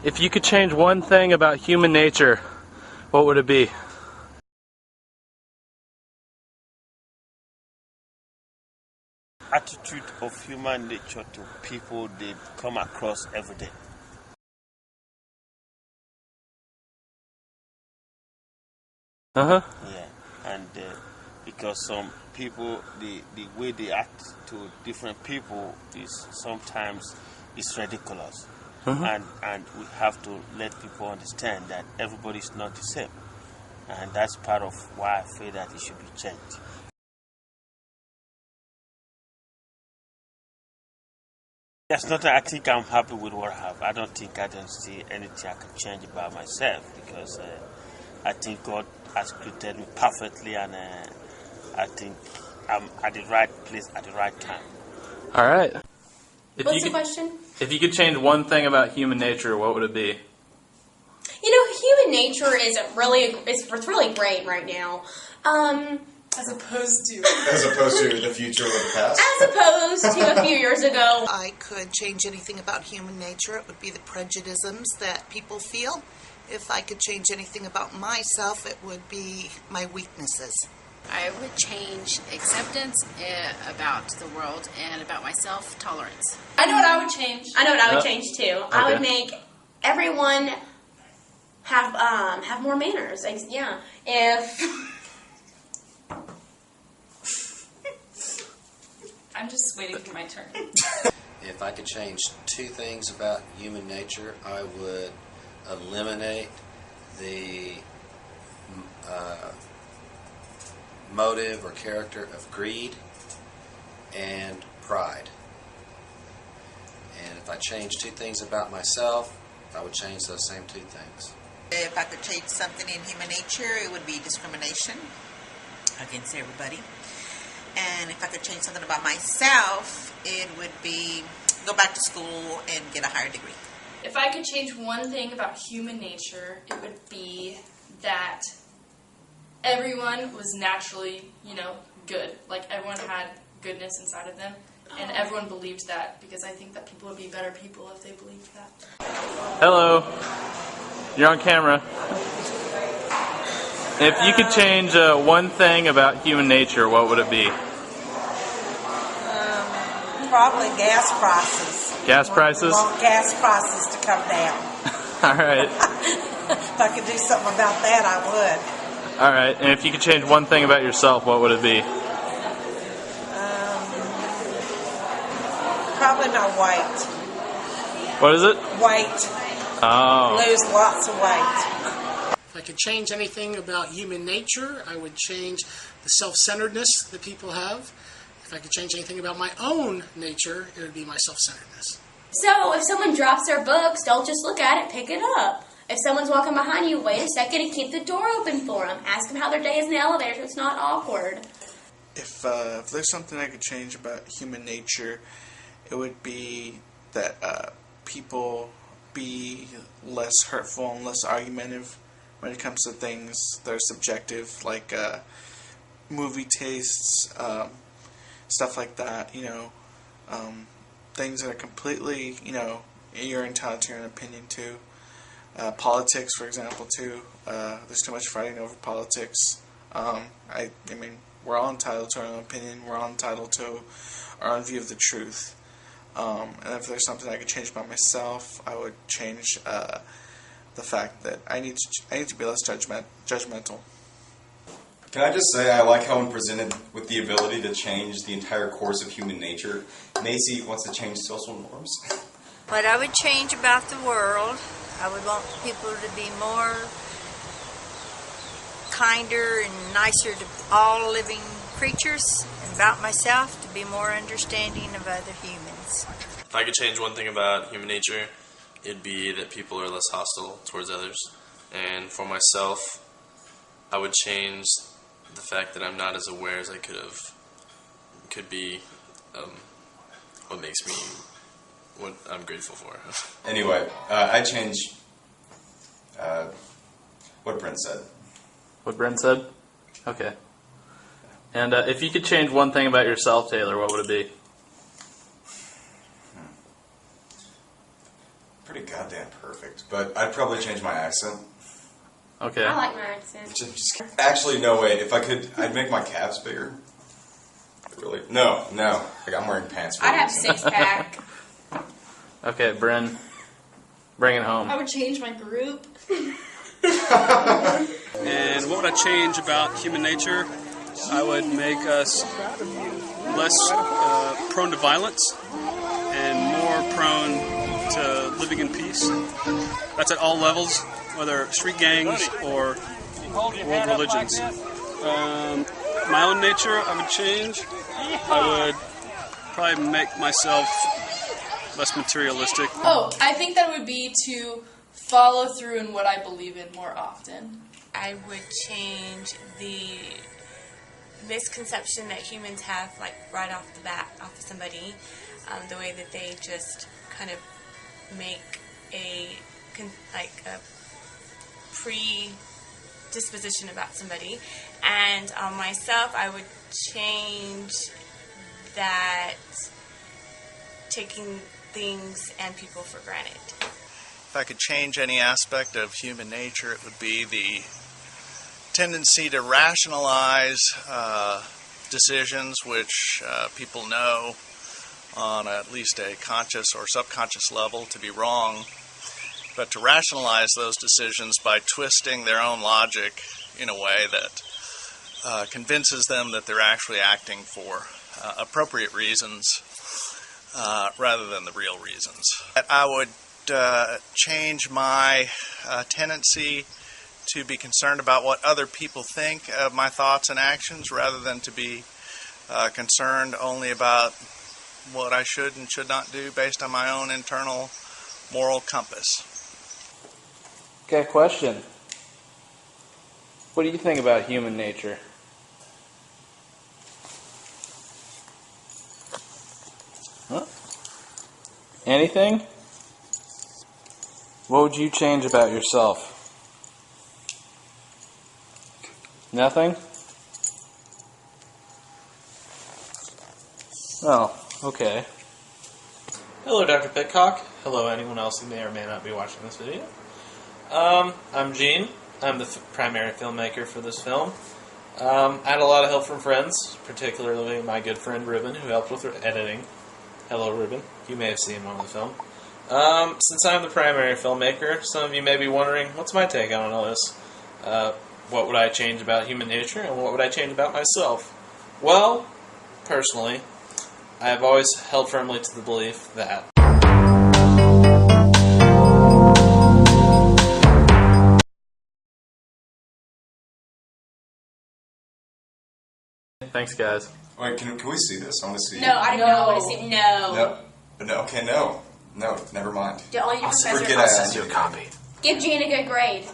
If you could change one thing about human nature, what would it be? Attitude of human nature to people they come across every day. Uh-huh. Yeah, and because some people, the way they act to different people is sometimes is ridiculous. And we have to let people understand that everybody's not the same. And that's part of why I feel that it should be changed. There's nothing. I think I'm happy with what I have. I don't see anything I can change about myself because I think God has created me perfectly, and I think I'm at the right place at the right time. All right. What's the question? If you could change one thing about human nature, what would it be? You know, human nature is it's really great right now. As opposed to the future or the past? As opposed to a few years ago. I could change anything about human nature, it would be the prejudices that people feel. If I could change anything about myself, it would be my weaknesses. I would change acceptance about the world and about myself, tolerance. I know what I would change. I know what I would change too. Okay. I would make everyone have more manners. Yeah. If I'm just waiting for my turn. If I could change two things about human nature, I would eliminate the motive or character of greed and pride. And if I change two things about myself, I would change those same two things. If I could change something in human nature, it would be discrimination against everybody. And if I could change something about myself, it would be go back to school and get a higher degree. If I could change one thing about human nature, it would be that everyone was naturally, good. Like everyone had goodness inside of them. And everyone believed that because I think that people would be better people if they believed that. Hello. You're on camera. If you could change one thing about human nature, what would it be? Probably gas prices. Gas prices? I want gas prices to come down. All right. If I could do something about that, I would. All right. And if you could change one thing about yourself, what would it be? Probably my weight. What is it? Weight. Oh. Lose lots of weight. If I could change anything about human nature, I would change the self-centeredness that people have. If I could change anything about my own nature, it would be my self-centeredness. So, if someone drops their books, don't just look at it, pick it up. If someone's walking behind you, wait a second and keep the door open for them. Ask them how their day is in the elevator so it's not awkward. If there's something I could change about human nature, it would be that people be less hurtful and less argumentative when it comes to things that are subjective, like movie tastes, stuff like that, things that are completely, you're entitled to your own opinion too. Politics, for example, too. There's too much fighting over politics. I mean, we're all entitled to our own opinion. We're all entitled to our own view of the truth. And if there's something I could change about myself, I would change the fact that I need to be less judgmental. Can I just say I like how I'm presented with the ability to change the entire course of human nature. Macy wants to change social norms. What I would change about the world, I would want people to be more kinder and nicer to all living creatures, and about myself to be more understanding of other humans. If I could change one thing about human nature, it'd be that people are less hostile towards others. And for myself, I would change the fact that I'm not as aware as I could be, what makes me what I'm grateful for. Anyway, I change what Brent said. What Brent said? Okay. And if you could change one thing about yourself, Taylor, what would it be? Pretty goddamn perfect. but I'd probably change my accent. Okay. I like my accent. Actually, no, wait. If I could, I'd make my calves bigger. Really? No. Like, I'm wearing pants. For I'd a have reason. 6-pack. Okay, Bryn, bring it home. I would change my group. And what would I change about human nature? I would make us less prone to violence and more prone to living in peace. That's at all levels, whether street gangs or world religions. My own nature I would change. I would probably make myself less materialistic. Oh, I think that would be to follow through in what I believe in more often. I would change the misconception that humans have, like right off the bat, off of somebody, the way that they just kind of make a predisposition about somebody. And on myself, I would change that taking things and people for granted. If I could change any aspect of human nature, it would be the tendency to rationalize decisions which people know on at least a conscious or subconscious level to be wrong, but to rationalize those decisions by twisting their own logic in a way that convinces them that they're actually acting for appropriate reasons rather than the real reasons. I would change my tendency to be concerned about what other people think of my thoughts and actions rather than to be concerned only about what I should and should not do based on my own internal moral compass. Okay, question. What do you think about human nature? Huh? Anything? What would you change about yourself? Nothing? Oh, okay. Hello, Dr. Pitcock. Hello, anyone else who may or may not be watching this video. I'm Gene. I'm the primary filmmaker for this film. I had a lot of help from friends, particularly my good friend Ruben, who helped with editing. Hello, Ruben. You may have seen him on the film. Since I'm the primary filmmaker, some of you may be wondering, what's my take on all this? What would I change about human nature, and what would I change about myself? Well, personally, I have always held firmly to the belief that Thanks, guys. Wait, can we see this? I want to see. No, I don't want to see. No. No. Okay, no. No, never mind. Only your professor. Forget I'll I send asked you you. a copy. Give Gene a good grade.